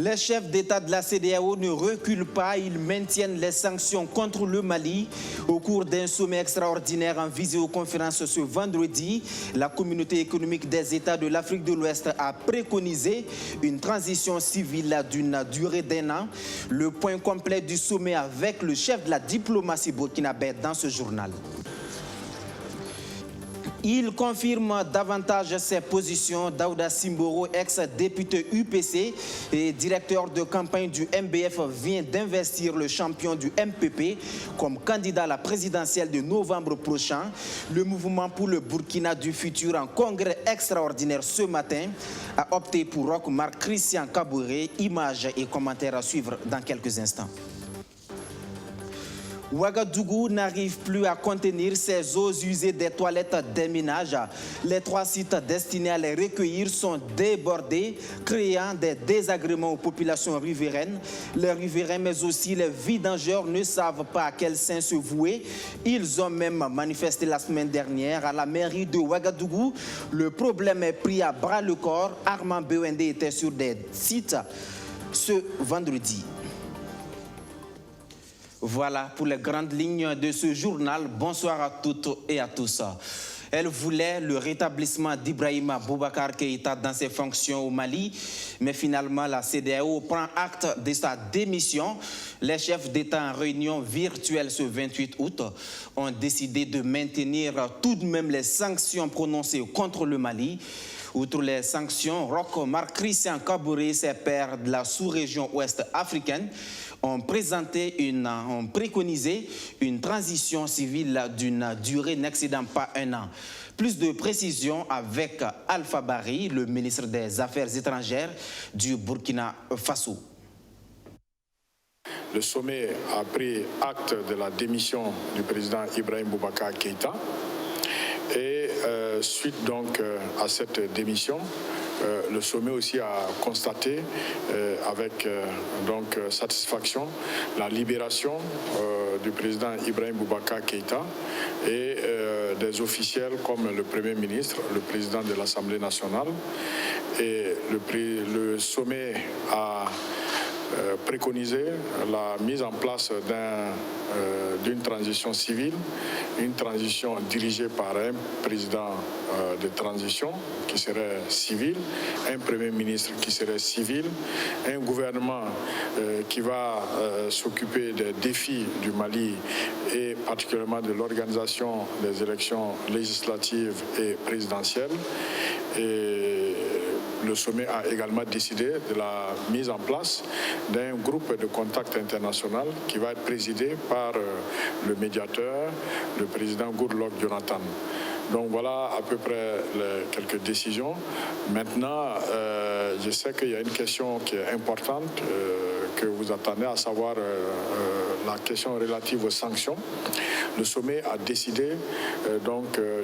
Les chefs d'État de la CEDEAO ne reculent pas, ils maintiennent les sanctions contre le Mali. Au cours d'un sommet extraordinaire en visioconférence ce vendredi, la communauté économique des États de l'Afrique de l'Ouest a préconisé une transition civile d'une durée d'1 an. Le point complet du sommet avec le chef de la diplomatie burkinabé dans ce journal. Il confirme davantage ses positions. Daouda Simboro, ex-député UPC et directeur de campagne du MBF, vient d'investir le champion du MPP comme candidat à la présidentielle de novembre prochain. Le mouvement pour le Burkina du futur en congrès extraordinaire ce matin a opté pour Roch Marc Christian Kaboré. Images et commentaires à suivre dans quelques instants. Ouagadougou n'arrive plus à contenir ses eaux usées des toilettes des ménages. Les 3 sites destinés à les recueillir sont débordés, créant des désagréments aux populations riveraines. Les riverains, mais aussi les vidangeurs, ne savent pas à quel sein se vouer. Ils ont même manifesté la semaine dernière à la mairie de Ouagadougou. Le problème est pris à bras le corps. Armand Bewende était sur des sites ce vendredi. Voilà pour les grandes lignes de ce journal. Bonsoir à toutes et à tous. Elle voulait le rétablissement d'Ibrahima Boubacar Keïta dans ses fonctions au Mali, mais finalement la CEDEAO prend acte de sa démission. Les chefs d'État en réunion virtuelle ce 28 août ont décidé de maintenir tout de même les sanctions prononcées contre le Mali. Outre les sanctions, Roch Marc Christian Kaboré, ses pairs de la sous-région ouest africaine, ont préconisé une transition civile d'une durée n'excédant pas 1 an. Plus de précisions avec Alpha Bari, le ministre des Affaires étrangères du Burkina Faso. Le sommet a pris acte de la démission du président Ibrahim Boubacar Keïta. Et suite donc à cette démission, le sommet aussi a constaté avec satisfaction la libération du président Ibrahim Boubacar Keïta et des officiels comme le Premier ministre, le président de l'Assemblée nationale. Et le sommet a préconisé la mise en place d'une transition civile, une transition dirigée par un président de transition qui serait civil, un premier ministre qui serait civil, un gouvernement qui va s'occuper des défis du Mali et particulièrement de l'organisation des élections législatives et présidentielles. Et le sommet a également décidé de la mise en place d'un groupe de contact international qui va être présidé par le médiateur, le président Goodluck Jonathan. Donc voilà à peu près quelques décisions. Maintenant, je sais qu'il y a une question qui est importante que vous attendez, à savoir la question relative aux sanctions. Le sommet a décidé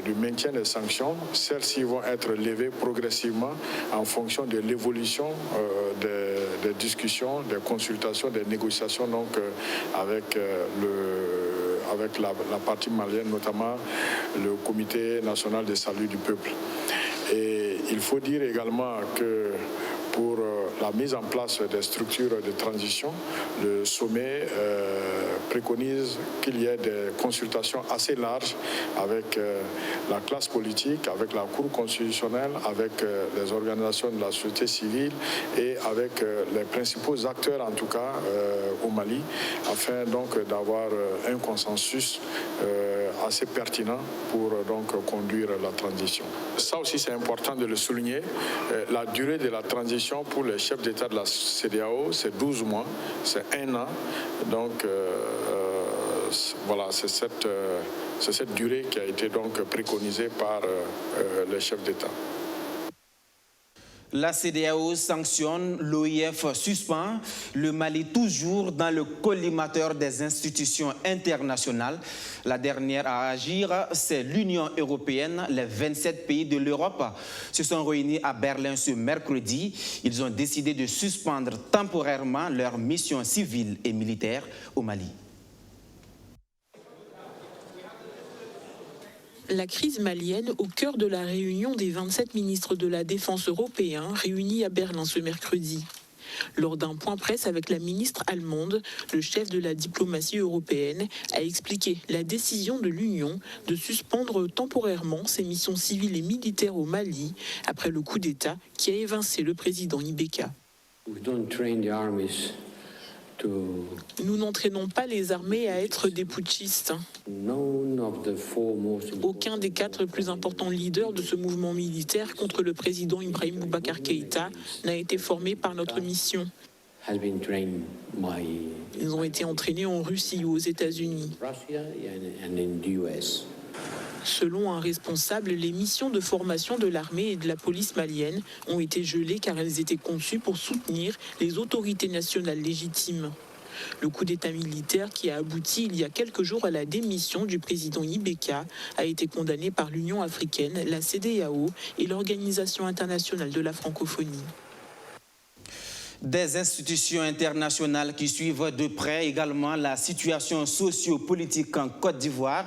du maintien des sanctions. Celles-ci vont être levées progressivement en fonction de l'évolution des discussions, des consultations, des négociations avec la partie malienne, notamment le Comité national de salut du peuple. Et il faut dire également que pour la mise en place des structures de transition, le sommet préconise qu'il y ait des consultations assez larges avec la classe politique, avec la Cour constitutionnelle, avec les organisations de la société civile et avec les principaux acteurs, en tout cas, au Mali, afin d'avoir un consensus assez pertinent pour conduire la transition. Ça aussi, c'est important de le souligner. La durée de la transition pour les chefs d'État de la CEDEAO, c'est 12 mois, c'est 1 an. Donc, voilà, c'est cette durée qui a été préconisée par les chefs d'État. La CEDEAO sanctionne, l'OIF suspend, le Mali toujours dans le collimateur des institutions internationales. La dernière à agir, c'est l'Union européenne. Les 27 pays de l'Europe se sont réunis à Berlin ce mercredi. Ils ont décidé de suspendre temporairement leur mission civile et militaire au Mali. La crise malienne au cœur de la réunion des 27 ministres de la Défense européens réunis à Berlin ce mercredi. Lors d'un point presse avec la ministre allemande, le chef de la diplomatie européenne a expliqué la décision de l'Union de suspendre temporairement ses missions civiles et militaires au Mali après le coup d'État qui a évincé le président Ibeka. Nous n'entraînons pas les armées à être des putschistes. Aucun des 4 plus importants leaders de ce mouvement militaire contre le président Ibrahim Boubacar Keïta n'a été formé par notre mission. Ils ont été entraînés en Russie ou aux États-Unis. Selon un responsable, les missions de formation de l'armée et de la police malienne ont été gelées car elles étaient conçues pour soutenir les autorités nationales légitimes. Le coup d'État militaire qui a abouti il y a quelques jours à la démission du président Ibeka a été condamné par l'Union africaine, la CEDEAO et l'Organisation internationale de la francophonie. Des institutions internationales qui suivent de près également la situation socio-politique en Côte d'Ivoire,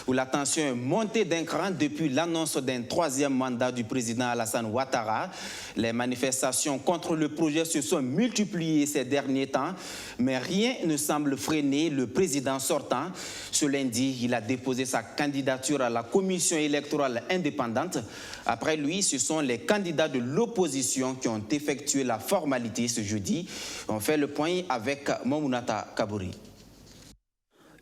où la tension est montée d'un cran depuis l'annonce d'un 3e mandat du président Alassane Ouattara. Les manifestations contre le projet se sont multipliées ces derniers temps, mais rien ne semble freiner le président sortant. Ce lundi, il a déposé sa candidature à la commission électorale indépendante. Après lui, ce sont les candidats de l'opposition qui ont effectué la formalité ce jeudi. On fait le point avec Mamounata Kabouri.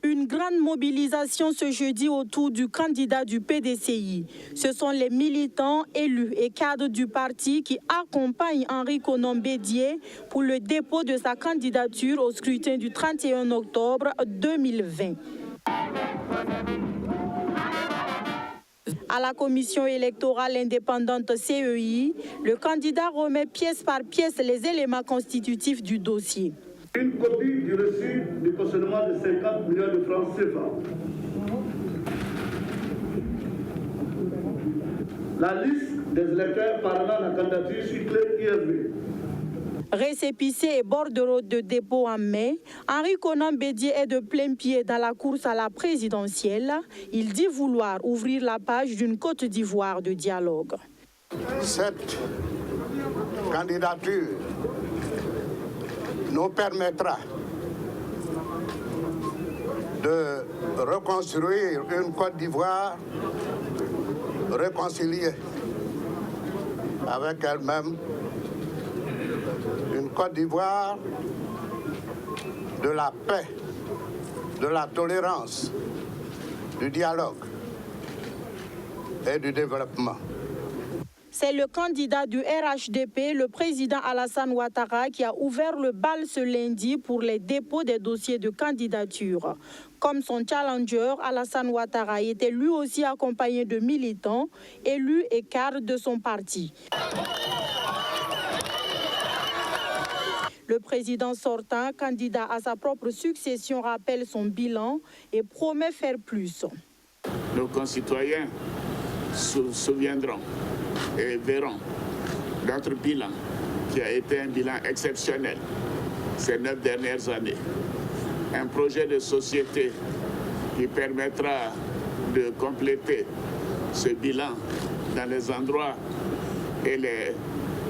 Une grande mobilisation ce jeudi autour du candidat du PDCI. Ce sont les militants, élus et cadres du parti qui accompagnent Henri Konan Bédié pour le dépôt de sa candidature au scrutin du 31 octobre 2020. À la commission électorale indépendante CEI, le candidat remet pièce par pièce les éléments constitutifs du dossier. Une copie du reçu de cautionnement de 50 millions de francs CFA. La liste des électeurs parlant à la candidature sur clé ISB. Récépissé et bordereau de dépôt en mai, Henri Konan Bédié est de plein pied dans la course à la présidentielle. Il dit vouloir ouvrir la page d'une Côte d'Ivoire de dialogue. Cette candidature nous permettra de reconstruire une Côte d'Ivoire réconciliée avec elle-même, une Côte d'Ivoire de la paix, de la tolérance, du dialogue et du développement. C'est le candidat du RHDP, le président Alassane Ouattara, qui a ouvert le bal ce lundi pour les dépôts des dossiers de candidature. Comme son challenger, Alassane Ouattara était lui aussi accompagné de militants, élus et cadres de son parti. Le président sortant, candidat à sa propre succession, rappelle son bilan et promet faire plus. Nos concitoyens se souviendront et verront notre bilan qui a été un bilan exceptionnel ces 9 dernières années. Un projet de société qui permettra de compléter ce bilan dans les endroits et les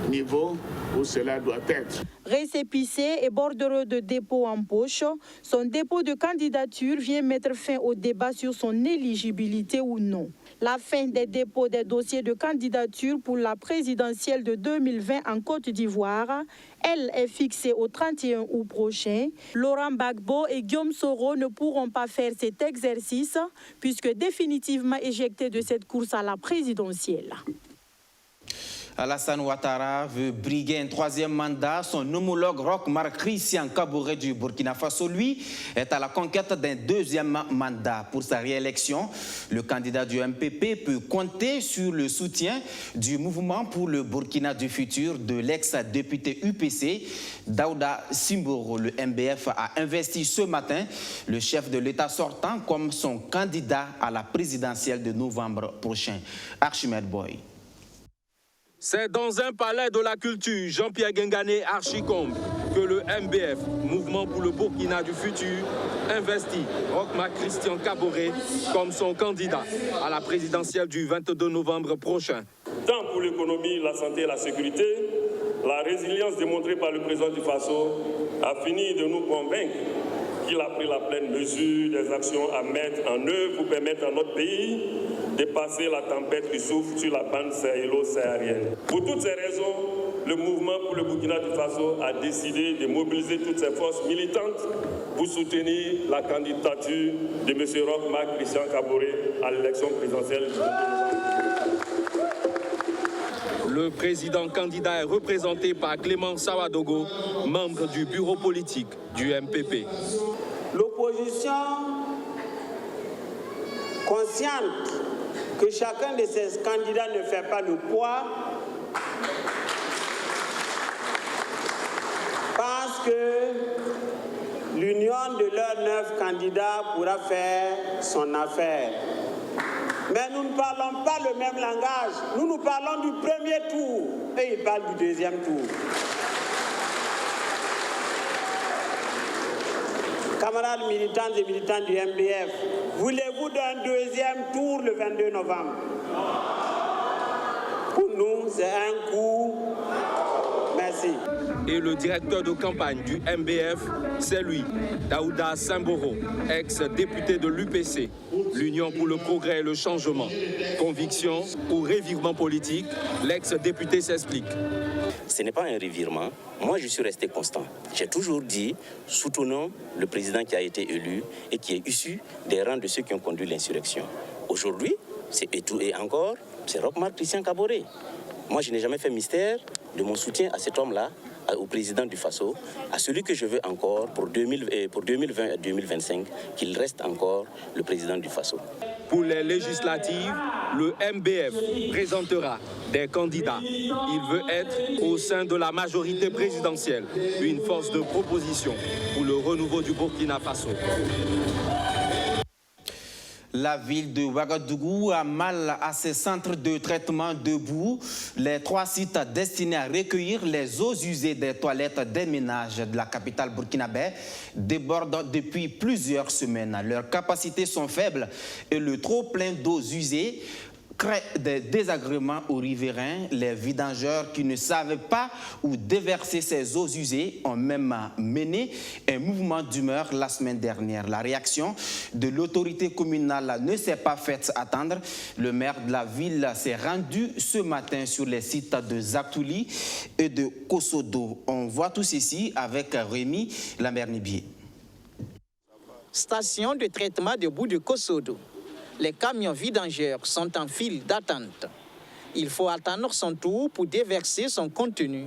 niveaux où cela doit être. Récépissé et bordereau de dépôt en poche, son dépôt de candidature vient mettre fin au débat sur son éligibilité ou non. La fin des dépôts des dossiers de candidature pour la présidentielle de 2020 en Côte d'Ivoire, elle est fixée au 31 août prochain. Laurent Gbagbo et Guillaume Soro ne pourront pas faire cet exercice puisque définitivement éjectés de cette course à la présidentielle. Alassane Ouattara veut briguer un 3e mandat. Son homologue Roch Marc Christian Kaboré du Burkina Faso, lui, est à la conquête d'un 2e mandat. Pour sa réélection, le candidat du MPP peut compter sur le soutien du mouvement pour le Burkina du futur de l'ex-député UPC, Daouda Simboro. Le MBF a investi ce matin le chef de l'État sortant comme son candidat à la présidentielle de novembre prochain. Archimède Boy. C'est dans un palais de la culture, Jean-Pierre Guingané Archicombe, que le MBF, Mouvement pour le Burkina du futur, investit Roch Marc Christian Kaboré comme son candidat à la présidentielle du 22 novembre prochain. Tant pour l'économie, la santé et la sécurité La résilience démontrée par le président du Faso a fini de nous convaincre qu'il a pris la pleine mesure des actions à mettre en œuvre pour permettre à notre pays de passer la tempête qui souffle sur la bande sahélo-saharienne. Pour toutes ces raisons, le mouvement pour le Burkina Faso a décidé de mobiliser toutes ses forces militantes pour soutenir la candidature de M. Roch-Marc Christian Kaboré à l'élection présidentielle de 2020. Le président candidat est représenté par Clément Sawadogo, membre du bureau politique du MPP. L'opposition, consciente que chacun de ces candidats ne fait pas le poids, pense que l'union de leurs 9 candidats pourra faire son affaire. Mais nous ne parlons pas le même langage. Nous parlons du premier tour et ils parlent du deuxième tour. Camarades militantes et militants du MBF, voulez-vous d'un deuxième tour le 22 novembre? Pour nous, c'est un coup. Merci. Et le directeur de campagne du MBF, c'est lui, Daouda Samboro, ex-député de l'UPC, l'Union pour le progrès et le changement. Conviction ou revirement politique, l'ex-député s'explique. Ce n'est pas un revirement. Moi, je suis resté constant. J'ai toujours dit, soutenons le président qui a été élu et qui est issu des rangs de ceux qui ont conduit l'insurrection. Aujourd'hui, c'est Roch-Marc Christian Kaboré. Moi, je n'ai jamais fait mystère de mon soutien à cet homme-là, au président du Faso, à celui que je veux encore pour 2020 et 2025, qu'il reste encore le président du Faso. Pour les législatives, le MBF présentera des candidats. Il veut être au sein de la majorité présidentielle, une force de proposition pour le renouveau du Burkina Faso. La ville de Ouagadougou a mal à ses centres de traitement de boue. Les 3 sites destinés à recueillir les eaux usées des toilettes des ménages de la capitale burkinabé débordent depuis plusieurs semaines. Leurs capacités sont faibles et le trop plein d'eaux usées crée des désagréments aux riverains. Les vidangeurs qui ne savaient pas où déverser ces eaux usées ont même mené un mouvement d'humeur la semaine dernière. La réaction de l'autorité communale ne s'est pas faite attendre. Le maire de la ville s'est rendu ce matin sur les sites de Zaktouli et de Kosodo. On voit tout ceci avec Rémi Lambernibier. Station de traitement de boue de Kosodo. Les camions vidangeurs sont en file d'attente. Il faut attendre son tour pour déverser son contenu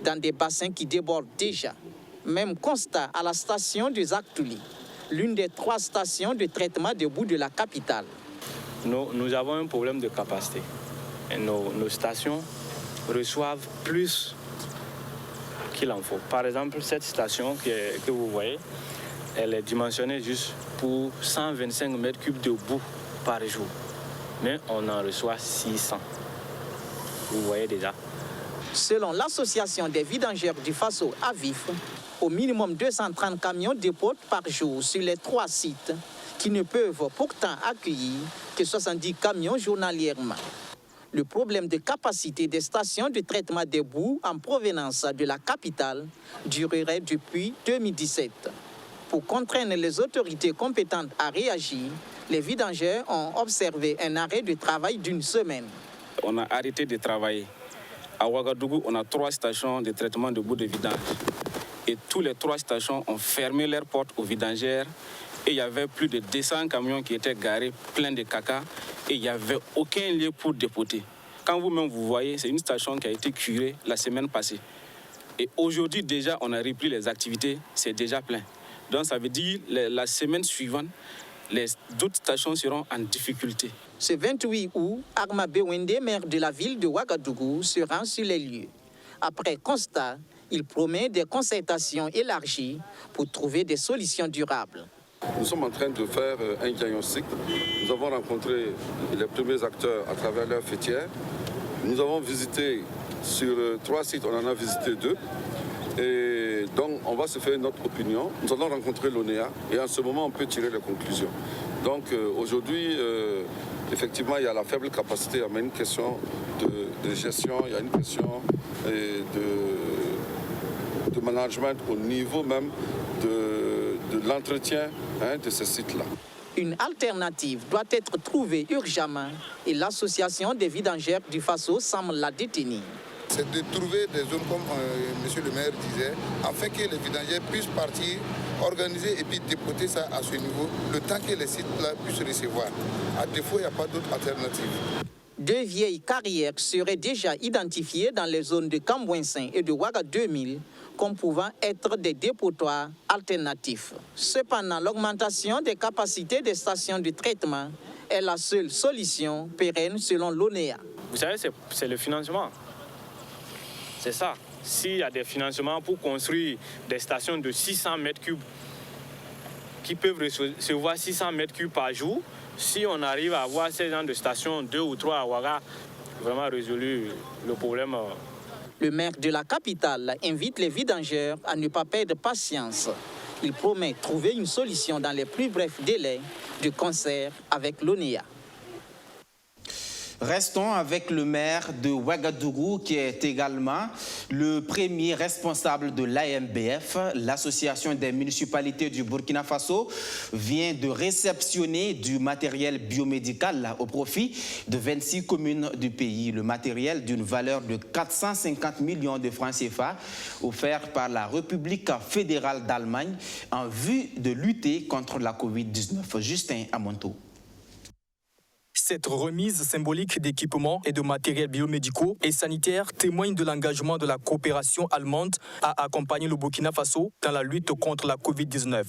dans des bassins qui débordent déjà. Même constat à la station de Zaktouli, l'une des 3 stations de traitement de boue de la capitale. Nous avons un problème de capacité. Et nos stations reçoivent plus qu'il en faut. Par exemple, cette station que vous voyez, elle est dimensionnée juste pour 125 mètres cubes de boue par jour. Mais on en reçoit 600. Vous voyez déjà. Selon l'association des vidangeurs du Faso AVIF, au minimum 230 camions déportent par jour sur les 3 sites qui ne peuvent pourtant accueillir que 70 camions journalièrement. Le problème de capacité des stations de traitement des boues en provenance de la capitale durerait depuis 2017. Pour contraindre les autorités compétentes à réagir, les vidangeurs ont observé un arrêt de travail d'1 semaine. On a arrêté de travailler. À Ouagadougou, on a 3 stations de traitement de boue de vidange. Et tous les 3 stations ont fermé leurs portes aux vidangères. Et il y avait plus de 200 camions qui étaient garés pleins de caca. Et il n'y avait aucun lieu pour dépoter. Quand vous-même vous voyez, c'est une station qui a été curée la semaine passée. Et aujourd'hui déjà, on a repris les activités, c'est déjà plein. Donc ça veut dire la semaine suivante, d'autres stations seront en difficulté. Ce 28 août, Arma Bewende, maire de la ville de Ouagadougou, se rend sur les lieux. Après constat, il promet des concertations élargies pour trouver des solutions durables. Nous sommes en train de faire un diagnostic. Nous avons rencontré les premiers acteurs à travers leur fêtière. Nous avons visité sur 3 sites, on en a visité 2. Et donc, on va se faire notre opinion. Nous allons rencontrer l'ONEA et en ce moment, on peut tirer les conclusions. Donc, aujourd'hui, effectivement, il y a la faible capacité, mais une question de gestion, il y a une question de management au niveau même de l'entretien de ces sites-là. Une alternative doit être trouvée urgemment et l'association des vidangères du Faso semble la détenir. C'est de trouver des zones comme M. le maire disait, afin que les vidangères puissent partir, organiser et puis dépoter ça à ce niveau, le temps que les sites-là puissent recevoir. À défaut, il n'y a pas d'autre alternative. 2 vieilles carrières seraient déjà identifiées dans les zones de Cambouinsin et de Ouaga 2000 comme pouvant être des dépotoirs alternatifs. Cependant, l'augmentation des capacités des stations de traitement est la seule solution pérenne selon l'ONEA. Vous savez, c'est le financement. C'est ça. S'il y a des financements pour construire des stations de 600 mètres cubes qui peuvent recevoir 600 mètres cubes par jour, si on arrive à avoir ces genres de stations, 2 ou 3 à Ouaga, vraiment résolu le problème. Le maire de la capitale invite les vidangeurs à ne pas perdre patience. Il promet de trouver une solution dans les plus brefs délais de concert avec l'ONEA. Restons avec le maire de Ouagadougou qui est également le premier responsable de l'AMBF. L'Association des municipalités du Burkina Faso vient de réceptionner du matériel biomédical au profit de 26 communes du pays. Le matériel d'une valeur de 450 millions de francs CFA offert par la République fédérale d'Allemagne en vue de lutter contre la Covid-19. Justin Amonto. Cette remise symbolique d'équipements et de matériels biomédicaux et sanitaires témoigne de l'engagement de la coopération allemande à accompagner le Burkina Faso dans la lutte contre la Covid-19.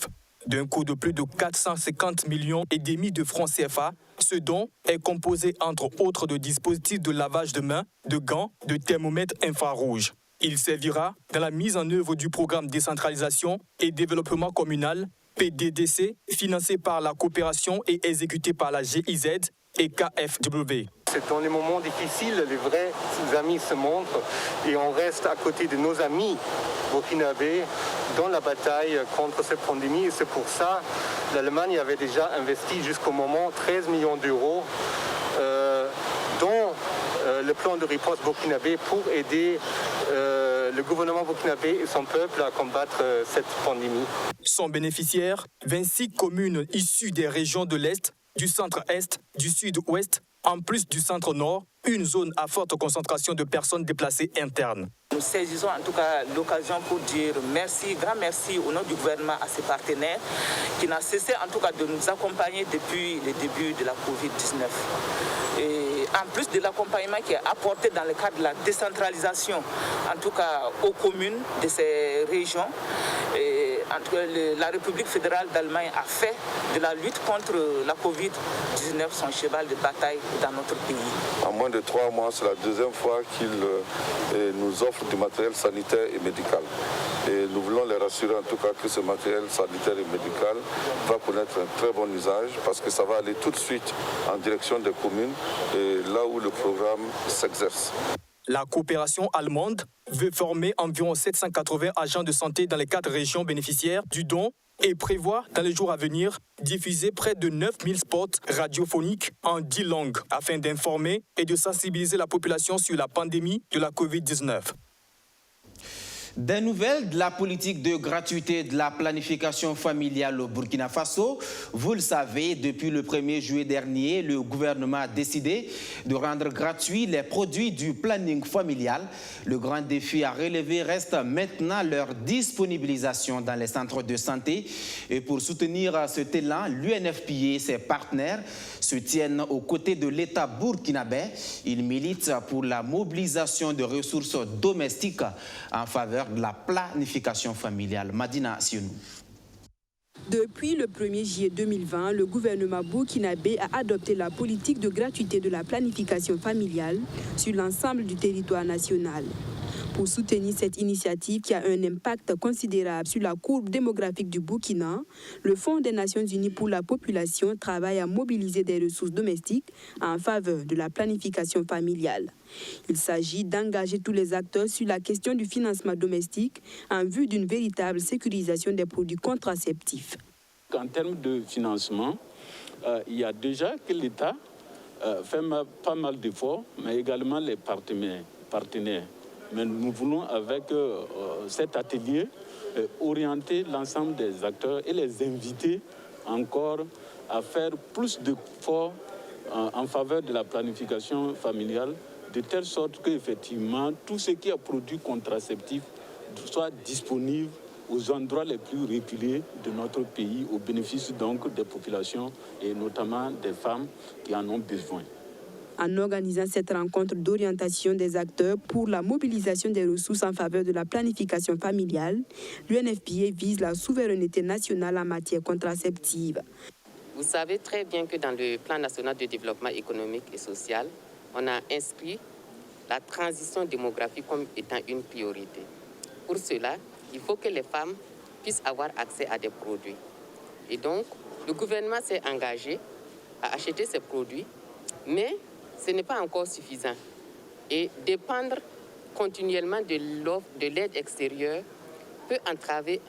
D'un coût de plus de 450 millions et demi de francs CFA, ce don est composé entre autres de dispositifs de lavage de mains, de gants, de thermomètres infrarouges. Il servira dans la mise en œuvre du programme décentralisation et développement communal, PDDC, financé par la coopération et exécuté par la GIZ et KFW. C'est dans les moments difficiles, les vrais amis se montrent et on reste à côté de nos amis burkinabés dans la bataille contre cette pandémie. Et c'est pour ça que l'Allemagne avait déjà investi jusqu'au moment 13 millions d'euros dans le plan de riposte burkinabé pour aider le gouvernement burkinabé et son peuple à combattre cette pandémie. Sont bénéficiaires 26 communes issues des régions de l'Est, du centre-Est, du sud-ouest, en plus du centre-nord, une zone à forte concentration de personnes déplacées internes. Nous saisissons en tout cas l'occasion pour dire merci, grand merci au nom du gouvernement à ses partenaires qui n'a cessé en tout cas de nous accompagner depuis le début de la Covid-19. Et en plus de l'accompagnement qui est apporté dans le cadre de la décentralisation, en tout cas aux communes de ces régions, et en tout cas, la République fédérale d'Allemagne a fait de la lutte contre la Covid-19 son cheval de bataille dans notre pays. En moins de 3 mois, c'est la deuxième fois qu'il nous offre du matériel sanitaire et médical. Et nous voulons les rassurer en tout cas que ce matériel sanitaire et médical va connaître un très bon usage parce que ça va aller tout de suite en direction des communes et là où le programme s'exerce. La coopération allemande veut former environ 780 agents de santé dans les 4 régions bénéficiaires du don et prévoit dans les jours à venir diffuser près de 9000 spots radiophoniques en 10 langues afin d'informer et de sensibiliser la population sur la pandémie de la Covid-19. Des nouvelles de la politique de gratuité de la planification familiale au Burkina Faso. Vous le savez, depuis le 1er juillet dernier, le gouvernement a décidé de rendre gratuits les produits du planning familial. Le grand défi à relever reste maintenant leur disponibilisation dans les centres de santé. Et pour soutenir cet élan, l'UNFPA et ses partenaires se tiennent aux côtés de l'État burkinabé. Ils militent pour la mobilisation de ressources domestiques en faveur de la planification familiale. Madina Sionou. Depuis le 1er juillet 2020, le gouvernement burkinabé a adopté la politique de gratuité de la planification familiale sur l'ensemble du territoire national. Pour soutenir cette initiative qui a un impact considérable sur la courbe démographique du Burkina, le Fonds des Nations Unies pour la population travaille à mobiliser des ressources domestiques en faveur de la planification familiale. Il s'agit d'engager tous les acteurs sur la question du financement domestique en vue d'une véritable sécurisation des produits contraceptifs. En termes de financement, il y a déjà que l'État fait pas mal d'efforts, mais également les partenaires. Mais nous voulons, avec cet atelier, orienter l'ensemble des acteurs et les inviter encore à faire plus d'efforts en faveur de la planification familiale, de telle sorte qu'effectivement, tout ce qui est produit contraceptif soit disponible aux endroits les plus reculés de notre pays, au bénéfice donc des populations et notamment des femmes qui en ont besoin. En organisant cette rencontre d'orientation des acteurs pour la mobilisation des ressources en faveur de la planification familiale, l'UNFPA vise la souveraineté nationale en matière contraceptive. Vous savez très bien que dans le plan national de développement économique et social, on a inscrit la transition démographique comme étant une priorité. Pour cela, il faut que les femmes puissent avoir accès à des produits. Et donc, le gouvernement s'est engagé à acheter ces produits, mais ce n'est pas encore suffisant. Et dépendre continuellement de l'aide extérieure peut entraver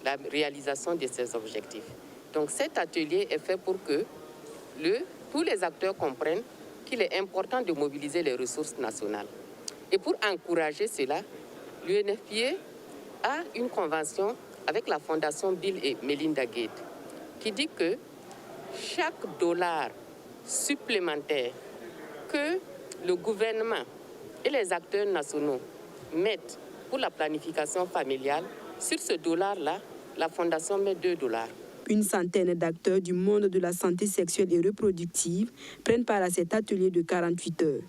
la réalisation de ces objectifs. Donc cet atelier est fait pour que tous les acteurs comprennent qu'il est important de mobiliser les ressources nationales. Et pour encourager cela, l'UNFPA a une convention avec la Fondation Bill et Melinda Gates qui dit que chaque dollar supplémentaire que le gouvernement et les acteurs nationaux mettent pour la planification familiale, sur ce dollar-là, la Fondation met 2 dollars. Une centaine d'acteurs du monde de la santé sexuelle et reproductive prennent part à cet atelier de 48 heures.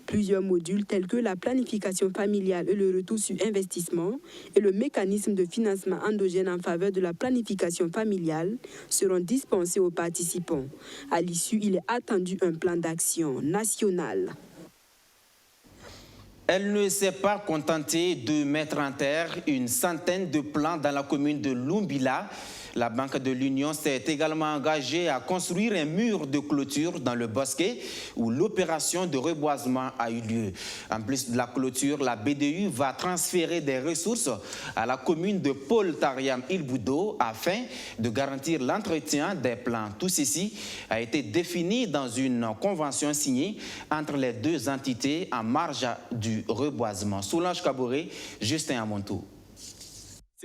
Plusieurs modules tels que la planification familiale et le retour sur investissement et le mécanisme de financement endogène en faveur de la planification familiale seront dispensés aux participants. À l'issue, il est attendu un plan d'action national. Elle ne s'est pas contentée de mettre en terre une centaine de plants dans la commune de Lumbila. La Banque de l'Union s'est également engagée à construire un mur de clôture dans le bosquet où l'opération de reboisement a eu lieu. En plus de la clôture, la BDU va transférer des ressources à la commune de Paul Tariam Ilboudo afin de garantir l'entretien des plants. Tout ceci a été défini dans une convention signée entre les deux entités en marge du reboisement. Solange Kaboré, Justin Amontou.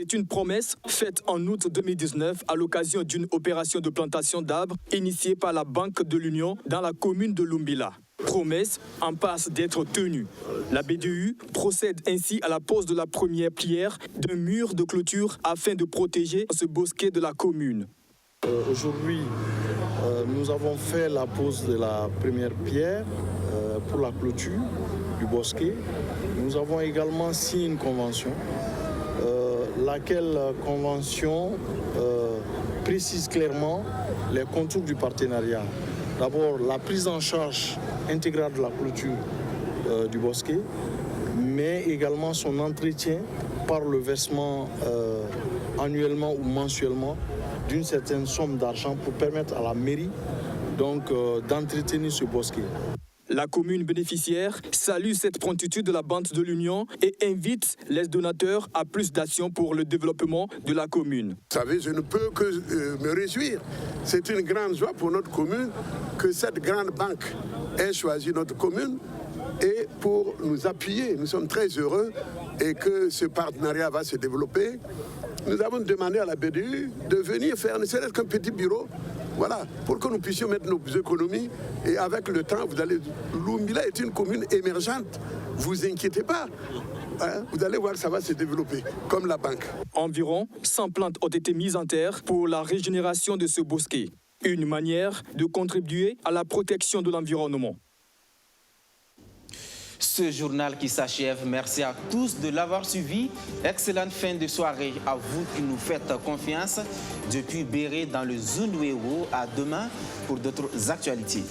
C'est une promesse faite en août 2019 à l'occasion d'une opération de plantation d'arbres initiée par la Banque de l'Union dans la commune de Lumbila. Promesse en passe d'être tenue. La BDU procède ainsi à la pose de la première pierre d'un mur de clôture afin de protéger ce bosquet de la commune. Aujourd'hui, nous avons fait la pose de la première pierre pour la clôture du bosquet. Nous avons également signé une convention laquelle convention précise clairement les contours du partenariat. D'abord, la prise en charge intégrale de la clôture du bosquet, mais également son entretien par le versement annuellement ou mensuellement d'une certaine somme d'argent pour permettre à la mairie d'entretenir ce bosquet. La commune bénéficiaire salue cette promptitude de la Banque de l'Union et invite les donateurs à plus d'actions pour le développement de la commune. Vous savez, je ne peux que me réjouir. C'est une grande joie pour notre commune que cette grande banque ait choisi notre commune et pour nous appuyer. Nous sommes très heureux et que ce partenariat va se développer. Nous avons demandé à la BDU de venir faire ne serait-ce qu'un petit bureau, voilà, pour que nous puissions mettre nos économies. Et avec le temps, Lumbila est une commune émergente. Vous inquiétez pas. Hein, vous allez voir que ça va se développer, comme la banque. Environ 100 plantes ont été mises en terre pour la régénération de ce bosquet. Une manière de contribuer à la protection de l'environnement. Ce journal qui s'achève, merci à tous de l'avoir suivi. Excellente fin de soirée à vous qui nous faites confiance. Depuis Béré dans le Zunwewo, à demain pour d'autres actualités.